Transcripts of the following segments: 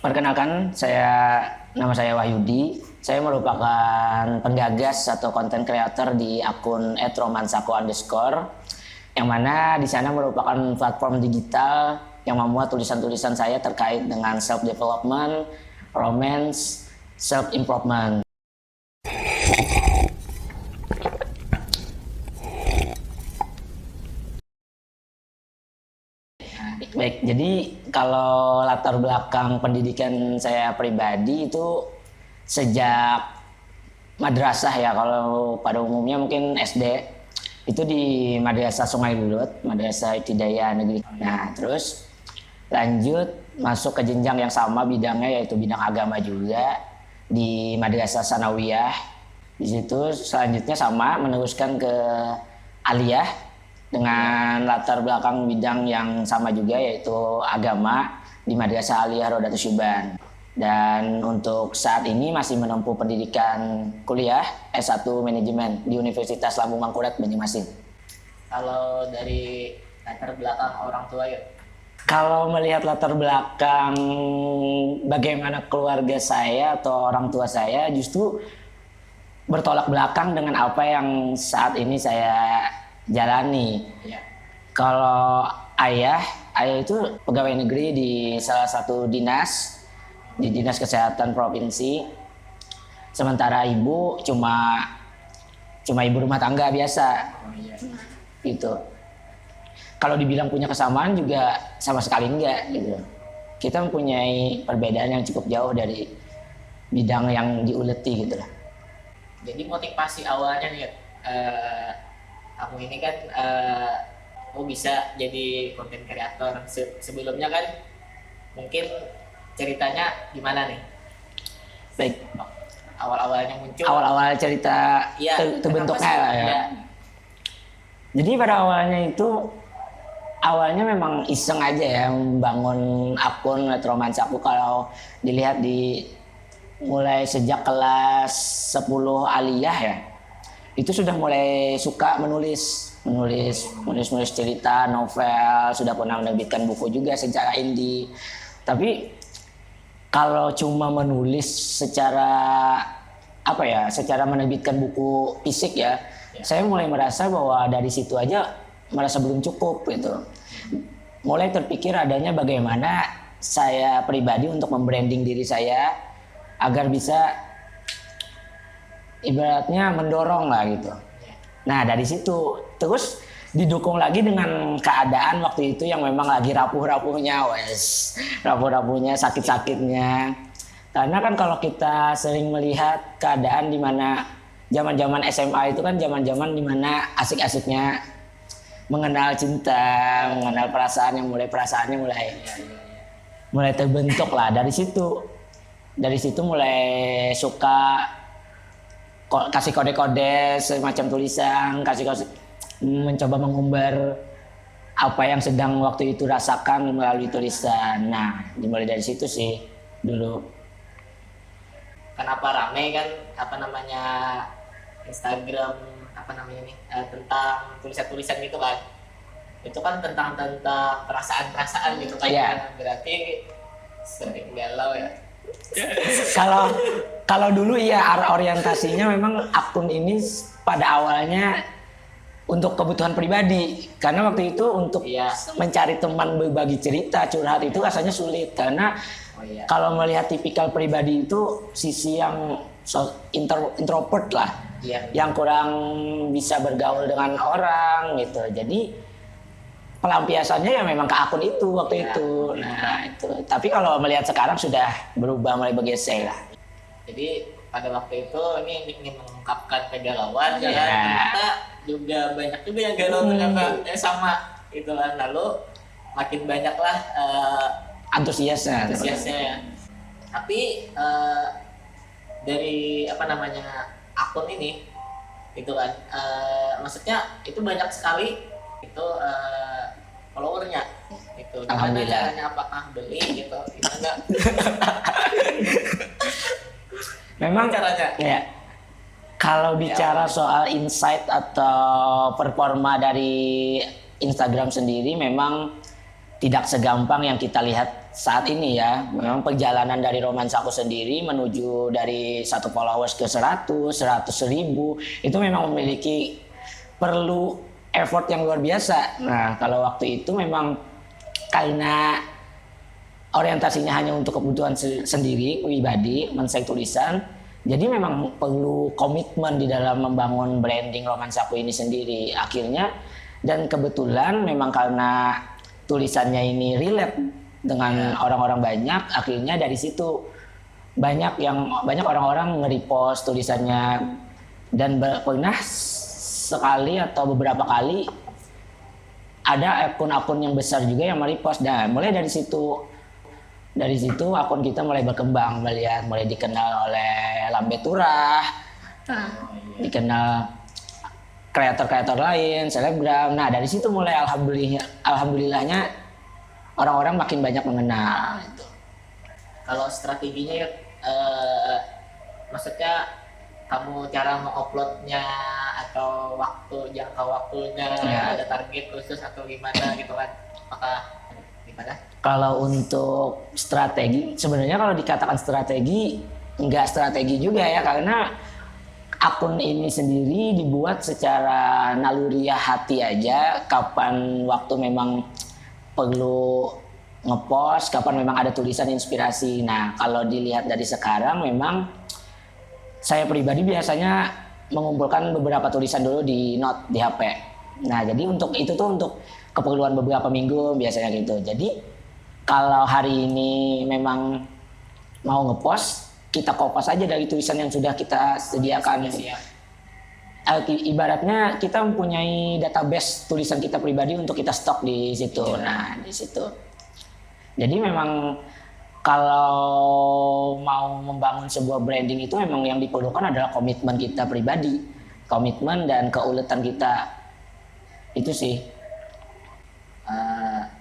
Perkenalkan, nama saya Wahyudi. Saya merupakan penggagas atau content creator di akun @romansako_, yang mana di sana merupakan platform digital yang memuat tulisan-tulisan saya terkait dengan self development, romance, self improvement. Baik, jadi kalau latar belakang pendidikan saya pribadi itu sejak madrasah ya, kalau pada umumnya mungkin SD itu di Madrasah Sungai Lulut, Madrasah Ibtidaiyah Negeri. Nah, terus lanjut masuk ke jenjang yang sama bidangnya, yaitu bidang agama juga di Madrasah Sanawiyah. Di situ selanjutnya sama meneruskan ke aliyah dengan latar belakang bidang yang sama juga, yaitu agama di Madrasah Aliyah Rodatus Syuban. Dan untuk saat ini masih menempuh pendidikan kuliah S1 Manajemen di Universitas Lambung Mangkurat Banyumasin. Kalau dari latar belakang orang tua ya? Kalau melihat latar belakang bagaimana keluarga saya atau orang tua saya, justru bertolak belakang dengan apa yang saat ini saya jalani. Ya. Kalau ayah itu pegawai negeri di salah satu dinas, di Dinas Kesehatan Provinsi. Sementara ibu cuma ibu rumah tangga biasa. Oh iya. Gitu. Kalau dibilang punya kesamaan juga sama sekali enggak gitu. Kita mempunyai perbedaan yang cukup jauh dari bidang yang diuleti gitu lah. Jadi motivasi awalnya nih, kamu ini kan bisa jadi konten kreator. Sebelumnya kan mungkin ceritanya gimana nih? Baik, Awal-awalnya muncul. awal-awal cerita Iya, terbentuknya lah ya. Ya. Jadi pada awalnya memang iseng aja ya membangun akun Romansako. Kalau dilihat mulai sejak kelas 10 aliyah ya, itu sudah mulai suka menulis cerita, novel, sudah pernah menerbitkan buku juga secara indie. Tapi kalau cuma menulis secara menerbitkan buku fisik ya, saya mulai merasa bahwa dari situ aja merasa belum cukup gitu. Mulai terpikir adanya bagaimana saya pribadi untuk membranding diri saya agar bisa ibaratnya mendorong lah gitu. Nah, dari situ terus didukung lagi dengan keadaan waktu itu yang memang lagi rapuh-rapuhnya, sakit-sakitnya. Karena kan kalau kita sering melihat keadaan di mana zaman-zaman SMA itu kan zaman-zaman di mana asik-asiknya mengenal cinta, mengenal perasaan yang perasaannya mulai terbentuk lah dari situ. Dari situ mulai suka kasih kode-kode semacam tulisan, mencoba mengumbar apa yang sedang waktu itu rasakan melalui tulisan. Nah, dimulai dari situ sih dulu. Kenapa rame kan Instagram tentang tulisan-tulisan gitu kan? Itu kan tentang perasaan-perasaan gitu kan? Yeah. Berarti sering galau ya? Kalau dulu ya orientasinya memang akun ini pada awalnya untuk kebutuhan pribadi, karena waktu itu untuk mencari teman berbagi cerita curhat itu rasanya sulit, karena kalau melihat tipikal pribadi itu sisi yang introvert lah, yang kurang bisa bergaul dengan orang gitu. Jadi pelampiasannya ya memang ke akun itu waktu itu. Nah itu. Tapi kalau melihat sekarang sudah berubah, mulai bergeser lah. Jadi pada waktu itu ini ingin mengungkapkan kegalauan ya. Ternyata juga banyak juga yang galau ternyata sama gitu kan. Lalu makin banyaklah antusiasnya ya. Tapi dari akun ini gitu kan, maksudnya itu banyak sekali itu followernya itu. Gimana caranya, apakah beli gitu, gimana? Memang caranya ya, kalau bicara soal insight atau performa dari Instagram sendiri, memang tidak segampang yang kita lihat saat ini ya. Memang perjalanan dari Romansaku sendiri menuju dari 1 followers ke 100.000 itu memang memiliki perlu effort yang luar biasa. Nah, kalau waktu itu memang karena orientasinya hanya untuk kebutuhan sendiri, pribadi, men-share tulisan, jadi memang perlu komitmen di dalam membangun branding Romansaku ini sendiri. Akhirnya, dan kebetulan memang karena tulisannya ini relate dengan orang-orang banyak, akhirnya dari situ banyak orang-orang nge-repost tulisannya, dan pernah sekali atau beberapa kali ada akun-akun yang besar juga yang merepost. Dan mulai dari situ akun kita mulai berkembang, mulai dikenal oleh Lambe Turah, dikenal kreator-kreator lain, selebgram. Nah, dari situ mulai alhamdulillahnya orang-orang makin banyak mengenal gitu. Kalau strateginya ya, maksudnya kamu cara menguploadnya atau jangka waktunya, ada target khusus atau gimana gitu kan? Apakah gimana? Kalau untuk strategi, sebenarnya kalau dikatakan strategi, nggak strategi juga ya, karena akun ini sendiri dibuat secara naluriah hati aja. Kapan waktu memang perlu ngepost, kapan memang ada tulisan inspirasi. Nah, kalau dilihat dari sekarang, memang saya pribadi biasanya mengumpulkan beberapa tulisan dulu di note di HP. Nah, jadi untuk itu tuh untuk keperluan beberapa minggu biasanya gitu. Jadi kalau hari ini memang mau ngepost, kita kopas aja dari tulisan yang sudah kita sediakan. Ibaratnya kita mempunyai database tulisan kita pribadi untuk kita stok di situ. Nah, di situ. Jadi memang kalau mau membangun sebuah branding itu memang yang diperlukan adalah komitmen kita pribadi, komitmen dan keuletan kita. Itu sih.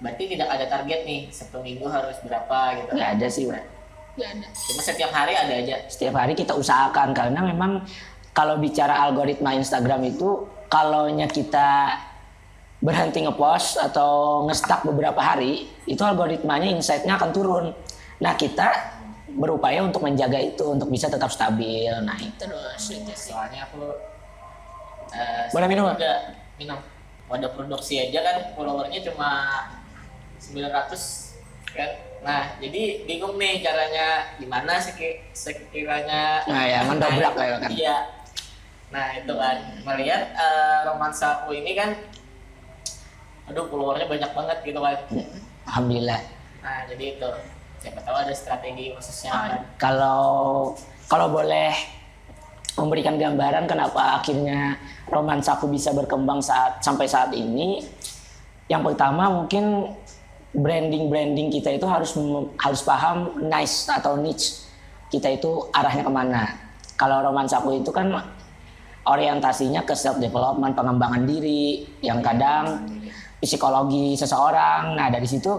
Berarti tidak ada target nih, 1 minggu harus berapa gitu? Nggak ada sih, Pak. Nggak ada. Cuma setiap hari ada aja? Setiap hari kita usahakan, karena memang kalau bicara algoritma Instagram itu, kalaunya kita berhenti ngepost atau nge-stuck beberapa hari, itu algoritmanya insight-nya akan turun. Nah, kita berupaya untuk menjaga itu, untuk bisa tetap stabil. Nah, itu terus. Soalnya aku boleh minum? Minum. Wadah produksi aja kan followernya cuma 900 kan. Nah, jadi bingung nih caranya gimana sekiranya. Nah, ya mendobrak lah kan. Iya. Nah, itu kan melihat Romansaku ini kan, aduh followernya banyak banget gitu kan. Alhamdulillah. Nah, jadi itu siapa tahu ada strategi khususnya kan. Kalau boleh memberikan gambaran kenapa akhirnya Romansaku bisa berkembang sampai saat ini, yang pertama mungkin branding kita itu harus paham niche atau niche kita itu arahnya kemana. Kalau Romansaku itu kan orientasinya ke self development, pengembangan diri, yang kadang psikologi seseorang. Nah, dari situ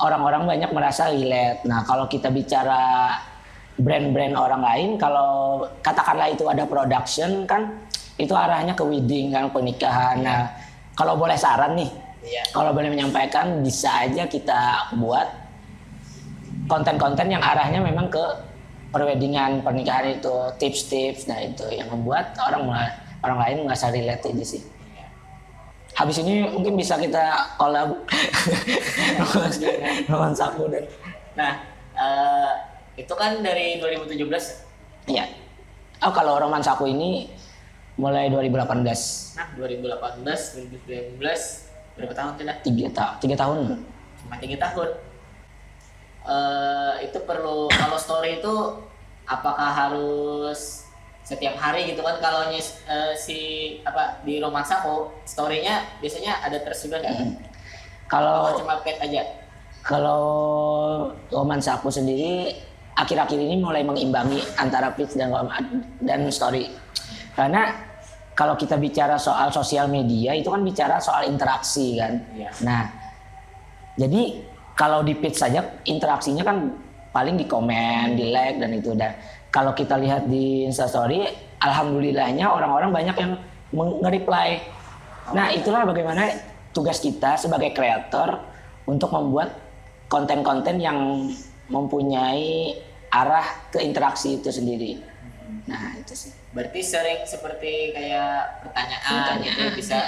orang-orang banyak merasa relate. Nah, kalau kita bicara brand-brand orang lain, kalau katakanlah itu ada production kan, itu arahnya ke wedding kan, pernikahan. Nah, kalau boleh saran nih, kalau boleh menyampaikan, bisa aja kita buat konten-konten yang arahnya memang ke perweddingan, pernikahan itu, tips-tips. Nah, itu yang membuat orang lain merasa relate ini sih. Habis ini mungkin bisa kita collab Romansaku dan. Nah, itu kan dari 2017. Iya. Oh, kalau Romansaku ini mulai 2018. Nah, 2018, 2019 berapa tahun sudah? 3 tahun. Cuma 3 tahun. Itu perlu, kalau story itu apakah harus setiap hari gitu kan? Kalau di Romansaku story-nya biasanya ada terus juga nggak? Kalau cuma paid aja? Kalau Romansaku sendiri akhir-akhir ini mulai mengimbangi antara feed dan story. Karena kalau kita bicara soal sosial media itu kan bicara soal interaksi kan. Iya. Nah, jadi kalau di feed saja interaksinya kan paling di komen, di like dan itu. Dan kalau kita lihat di Instastory, alhamdulillahnya orang-orang banyak yang nge-reply. Nah, itulah bagaimana tugas kita sebagai kreator untuk membuat konten-konten yang mempunyai arah ke interaksi itu sendiri. Nah itu sih. Berarti sering seperti kayak pertanyaan gitu bisa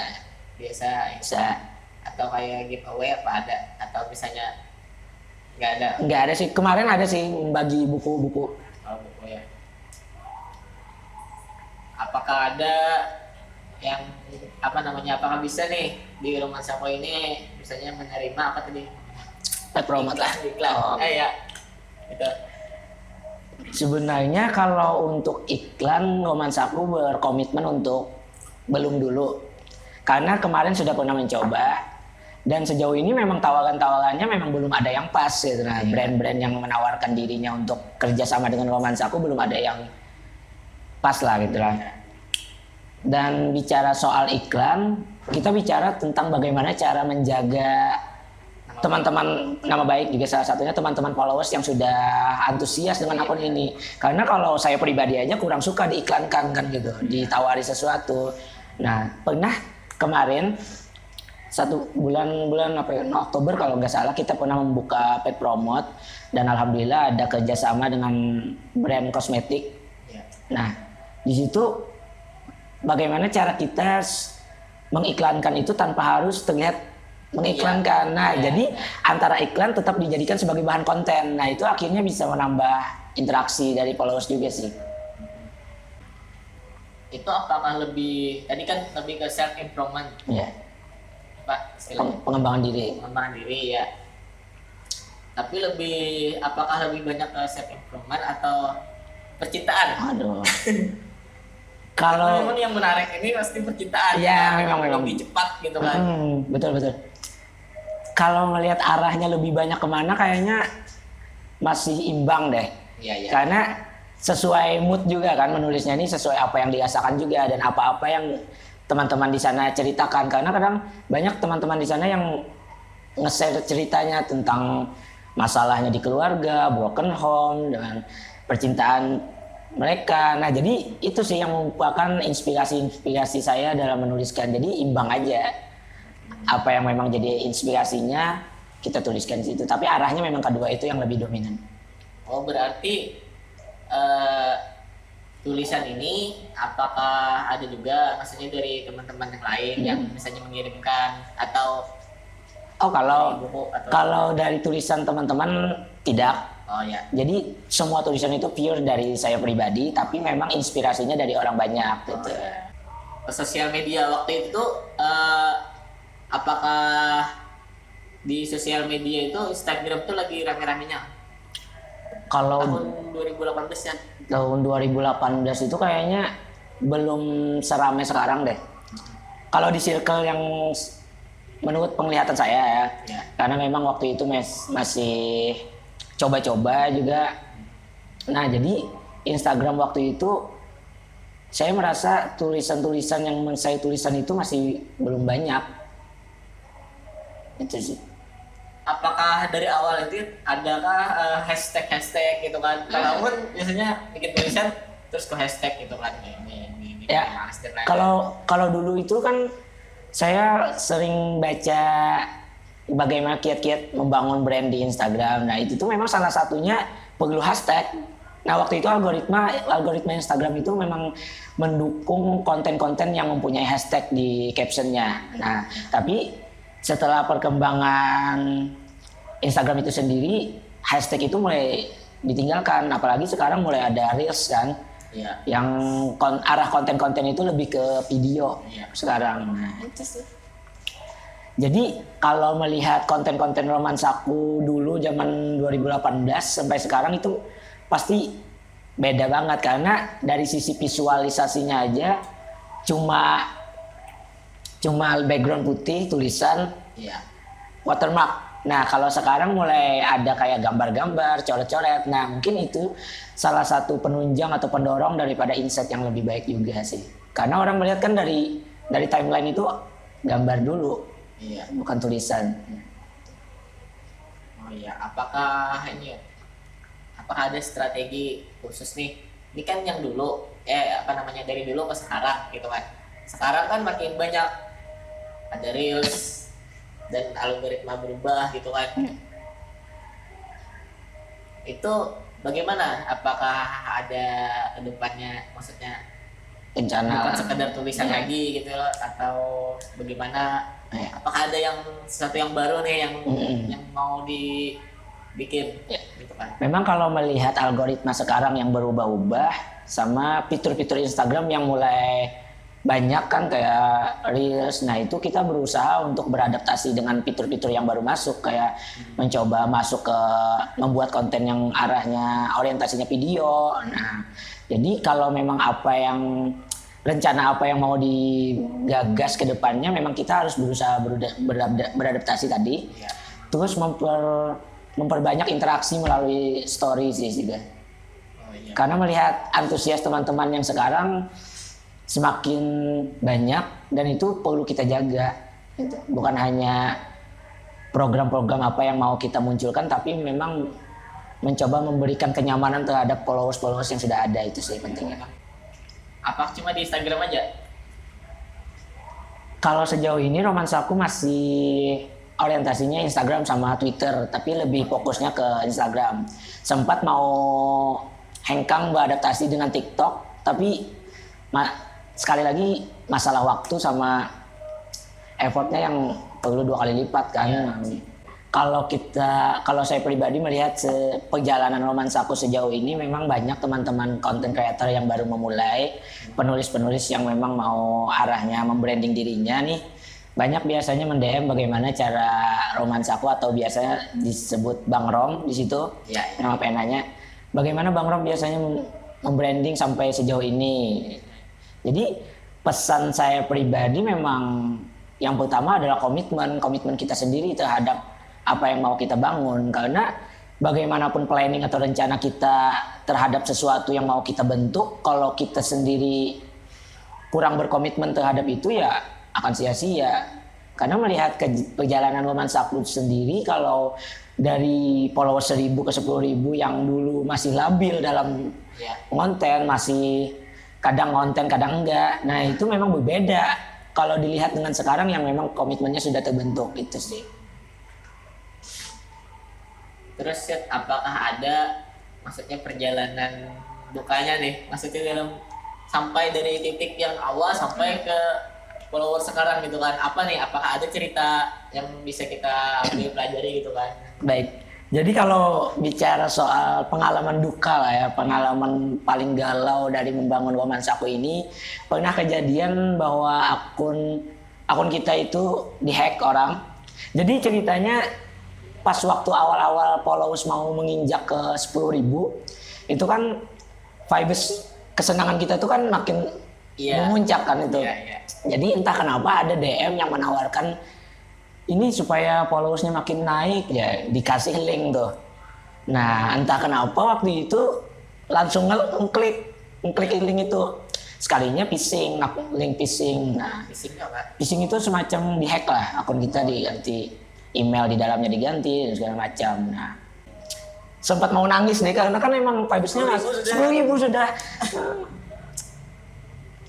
biasa Bisa. atau kayak giveaway apa ada atau misalnya Nggak ada sih, kemarin ada sih bagi buku-buku. oh, buku ya. Apakah ada yang apakah bisa nih di Roman Sako ini misalnya menerima apa tadi Promote lah. iklan Oh. ya itu Sebenarnya kalau untuk iklan Romansaku berkomitmen untuk belum dulu. Karena kemarin sudah pernah mencoba dan sejauh ini memang tawaran-tawarannya memang belum ada yang pas gitu. Nah, brand-brand yang menawarkan dirinya untuk kerjasama dengan Romansaku belum ada yang pas lah gitu lah. Dan bicara soal iklan, kita bicara tentang bagaimana cara menjaga teman-teman nama baik, juga salah satunya teman-teman followers yang sudah antusias dengan akun ini. Karena kalau saya pribadi aja kurang suka diiklankan kan gitu, ditawari sesuatu. Nah, pernah kemarin bulan Oktober kalau nggak salah kita pernah membuka paid promote dan alhamdulillah ada kerjasama dengan brand kosmetik. Nah, di situ bagaimana cara kita mengiklankan itu tanpa harus terlihat mengiklankan. Nah, jadi antara iklan tetap dijadikan sebagai bahan konten. Nah, itu akhirnya bisa menambah interaksi dari followers juga sih. itu apakah lebih tadi kan lebih ke self improvement Iya. Pak istilahnya Pengembangan diri. pengembangan diri ya, tapi apakah lebih banyak ke self improvement atau percintaan? Aduh. Karena Kalau memang yang menarik ini pasti percintaan. Iya, memang. Lebih cepat gitu kan. Betul. Kalau melihat arahnya lebih banyak kemana, kayaknya masih imbang deh. Iya. Karena sesuai mood juga kan menulisnya ini, sesuai apa yang dirasakan juga dan apa-apa yang teman-teman di sana ceritakan. Karena kadang banyak teman-teman di sana yang nge-share ceritanya tentang masalahnya di keluarga, broken home, dengan percintaan mereka. Nah, jadi itu sih yang merupakan inspirasi saya dalam menuliskan. Jadi imbang aja. Apa yang memang jadi inspirasinya kita tuliskan di situ. Tapi arahnya memang kedua itu yang lebih dominan. Oh, berarti tulisan ini apakah ada juga maksudnya dari teman-teman yang lain yang misalnya mengirimkan atau Kalau dari tulisan teman-teman tidak. Oh ya. Jadi semua tulisan itu pure dari saya pribadi, tapi memang inspirasinya dari orang banyak gitu. Sosial media waktu itu apakah di sosial media itu Instagram tuh lagi rame-ramenya? Kalau Tahun 2018 ya? tahun 2018 itu kayaknya belum seramai sekarang deh. Kalau di circle yang menurut penglihatan saya ya. Karena memang waktu itu masih coba-coba juga. Nah, jadi Instagram waktu itu saya merasa tulisan-tulisan yang saya tulisan itu masih belum banyak. Itu sih. Apakah dari awal itu adakah hashtag gitu kan? Kalau biasanya bikin tulisan terus ke hashtag gitu kan? Ini Ya, kalau dulu itu kan saya sering baca bagaimana kiat-kiat membangun brand di Instagram. Nah, itu tuh memang salah satunya perlu hashtag. Nah, waktu itu algoritma Instagram itu memang mendukung konten-konten yang mempunyai hashtag di captionnya. Nah, tapi setelah perkembangan Instagram itu sendiri, hashtag itu mulai ditinggalkan. Apalagi sekarang mulai ada Reels kan, yang arah konten-konten itu lebih ke video sekarang. Nah, itu sih. Jadi kalau melihat konten-konten Romansaku dulu zaman 2018 sampai sekarang itu pasti beda banget. Karena dari sisi visualisasinya aja cuma background putih, tulisan, watermark. Nah, kalau sekarang mulai ada kayak gambar-gambar, coret-coret. Nah, mungkin itu salah satu penunjang atau pendorong daripada insight yang lebih baik juga sih. Karena orang melihat kan dari timeline itu gambar dulu, bukan tulisan. Oh iya, apakah ada strategi khusus nih? Ini kan yang dulu, dari dulu ke sekarang gitu kan. Sekarang kan makin banyak ada Reels, dan algoritma berubah gitu kan. Itu bagaimana? Apakah ada kedepannya, maksudnya rencana bukan sekedar tulisan ya. lagi gitu loh, atau bagaimana? Ya. Apakah ada yang sesuatu yang baru nih yang Mm-mm. yang mau dibikin gitu kan? Memang kalau melihat algoritma sekarang yang berubah-ubah sama fitur-fitur Instagram yang mulai banyak kan kayak Reels, nah itu kita berusaha untuk beradaptasi dengan fitur-fitur yang baru masuk, kayak mencoba masuk ke membuat konten yang arahnya orientasinya video. Nah, jadi kalau memang rencana apa yang mau digagas ke depannya, memang kita harus berusaha beradaptasi tadi, Ya. terus memperbanyak interaksi melalui story sih juga. Oh iya. Karena melihat antusias teman-teman yang sekarang semakin banyak dan itu perlu kita jaga. Gitu. Bukan hanya program-program apa yang mau kita munculkan, tapi memang mencoba memberikan kenyamanan terhadap followers-followers yang sudah ada, itu sih pentingnya. Apa cuma di Instagram aja? Kalau sejauh ini romansaku masih orientasinya Instagram sama Twitter, tapi lebih fokusnya ke Instagram. Sempat mau hengkang beradaptasi dengan TikTok, tapi sekali lagi masalah waktu sama effortnya yang perlu 2 kali lipat kan. Kalau saya pribadi melihat perjalanan romansaku sejauh ini, memang banyak teman-teman content creator yang baru memulai, penulis-penulis yang memang mau arahnya membranding dirinya nih. Banyak biasanya mendm bagaimana cara romansaku, atau biasanya disebut Bang Rom di situ. Ya. Nama penanya. Bagaimana Bang Rom biasanya membranding sampai sejauh ini. Jadi pesan saya pribadi memang yang pertama adalah komitmen kita sendiri terhadap apa yang mau kita bangun. Karena bagaimanapun planning atau rencana kita terhadap sesuatu yang mau kita bentuk, kalau kita sendiri kurang berkomitmen terhadap itu, ya akan sia-sia. Karena melihat perjalanan romansaku sendiri, kalau dari followers 1.000 ke 10.000 yang dulu masih labil dalam konten, masih kadang konten kadang enggak, nah itu memang berbeda kalau dilihat dengan sekarang yang memang komitmennya sudah terbentuk, gitu sih. Terus Sid, apakah ada maksudnya perjalanan dukanya nih, maksudnya dalam sampai dari titik yang awal sampai ke follower sekarang gitu kan, apa nih, apakah ada cerita yang bisa kita ambil pelajari gitu kan? Baik, jadi kalau bicara soal pengalaman duka lah ya, pengalaman paling galau dari membangun romansaku ini, pernah kejadian bahwa akun kita itu dihack orang. Jadi ceritanya pas waktu awal-awal followers mau menginjak ke 10.000, itu kan vibes kesenangan kita tuh kan makin memuncak kan itu. Jadi entah kenapa ada DM yang menawarkan ini supaya followersnya makin naik, ya dikasih link tuh. Nah entah kenapa waktu itu langsung ngeklik link itu. Sekalinya phishing, link phishing. Nah, phishing itu semacam dihack lah, akun kita diganti, email di dalamnya diganti dan segala macam. Nah, sempat mau nangis nih karena kan emang vibesnya 10.000 sudah.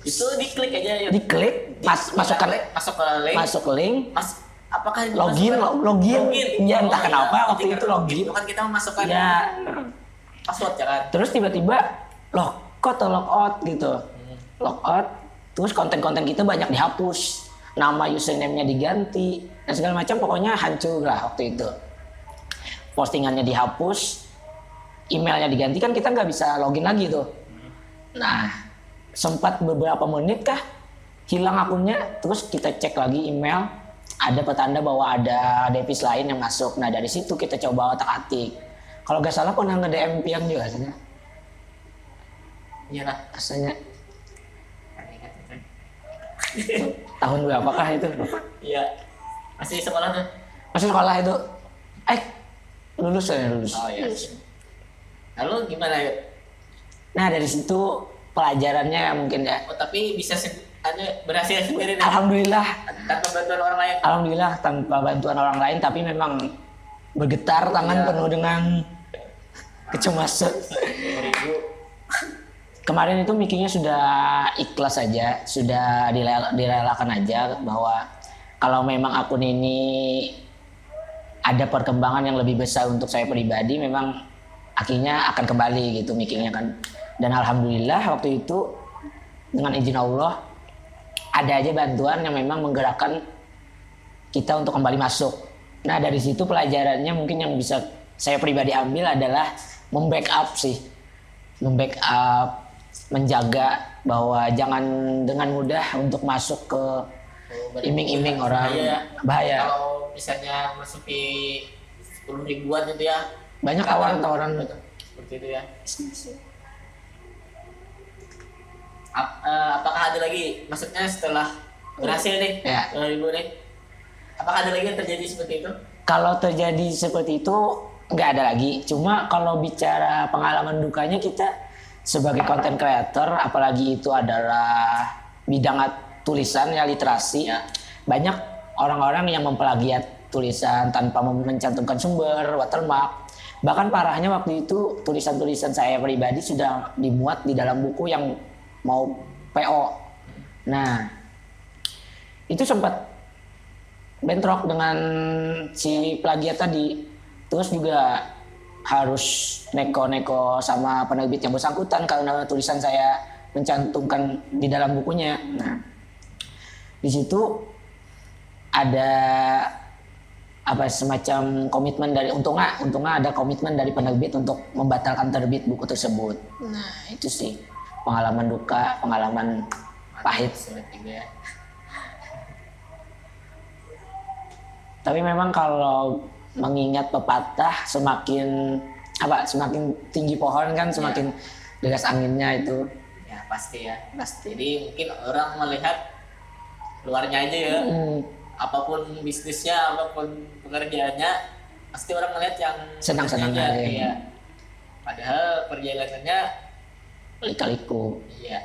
Itu diklik aja ya. Diklik, masuk ke link. Apakah login? Ya entah kenapa waktu itu login. Bukan kita memasukkan password ya kan. Terus tiba-tiba kok log out gitu. Log out, terus konten-konten kita banyak dihapus. Nama username-nya diganti dan segala macam, pokoknya hancur lah waktu itu. Postingannya dihapus, emailnya diganti, kan kita nggak bisa login lagi tuh. Nah, sempat beberapa menit kah hilang akunnya, terus kita cek lagi email, ada petanda bahwa ada device lain yang masuk. Nah dari situ kita coba otak-atik. Kalau nggak salah pernah nge-DM Piang juga sih. Iya lah. Rasanya tahun berapakah itu? Iya. Masih sekolah tuh? Masih sekolah itu. Lulus. Oh iya. Lalu gimana ya? Nah dari situ pelajarannya mungkin ya. Oh tapi bisa berhasil sendiri nih? Alhamdulillah. Tanpa bantuan orang lain? Alhamdulillah tanpa bantuan orang lain, tapi memang bergetar tangan penuh dengan kecemasan. Kemarin itu mikirnya sudah ikhlas aja, sudah direlakan aja bahwa kalau memang akun ini ada perkembangan yang lebih besar untuk saya pribadi, memang akhirnya akan kembali gitu mikirnya kan. Dan alhamdulillah waktu itu dengan izin Allah ada aja bantuan yang memang menggerakkan kita untuk kembali masuk. Nah dari situ pelajarannya mungkin yang bisa saya pribadi ambil adalah membackup sih, membackup, menjaga bahwa jangan dengan mudah untuk masuk ke iming-iming orang. Bahaya. Kalau misalnya masuk di 10 ribuan gitu ya. Banyak tawaran-tawaran seperti itu ya. Apakah ada lagi? Maksudnya setelah berhasil nih, Ya. 2000 nih. Apakah ada lagi yang terjadi seperti itu? Kalau terjadi seperti itu nggak ada lagi. Cuma kalau bicara pengalaman dukanya, kita sebagai content creator, apalagi itu adalah bidang tulisan ya, literasi ya, banyak orang-orang yang memplagiat tulisan tanpa mencantumkan sumber, watermark. Bahkan parahnya waktu itu tulisan-tulisan saya pribadi sudah dimuat di dalam buku yang mau PO. Nah, itu sempat bentrok dengan si plagiat tadi. Terus juga harus neko-neko sama penerbit yang bersangkutan karena tulisan saya mencantumkan di dalam bukunya. Nah, di situ ada apa semacam komitmen dari untungnya ada komitmen dari penerbit untuk membatalkan terbit buku tersebut. Nah, itu sih pengalaman duka, pengalaman pahit. Sulit juga ya. Tapi memang kalau mengingat pepatah semakin tinggi pohon kan semakin deras anginnya itu. Ya pasti ya. Pasti. Jadi mungkin orang melihat luarnya aja ya. Apapun bisnisnya, apapun pekerjaannya, pasti orang melihat yang Senang-senang aja. aja. Iya. Padahal perjalanannya Lika-liku. iya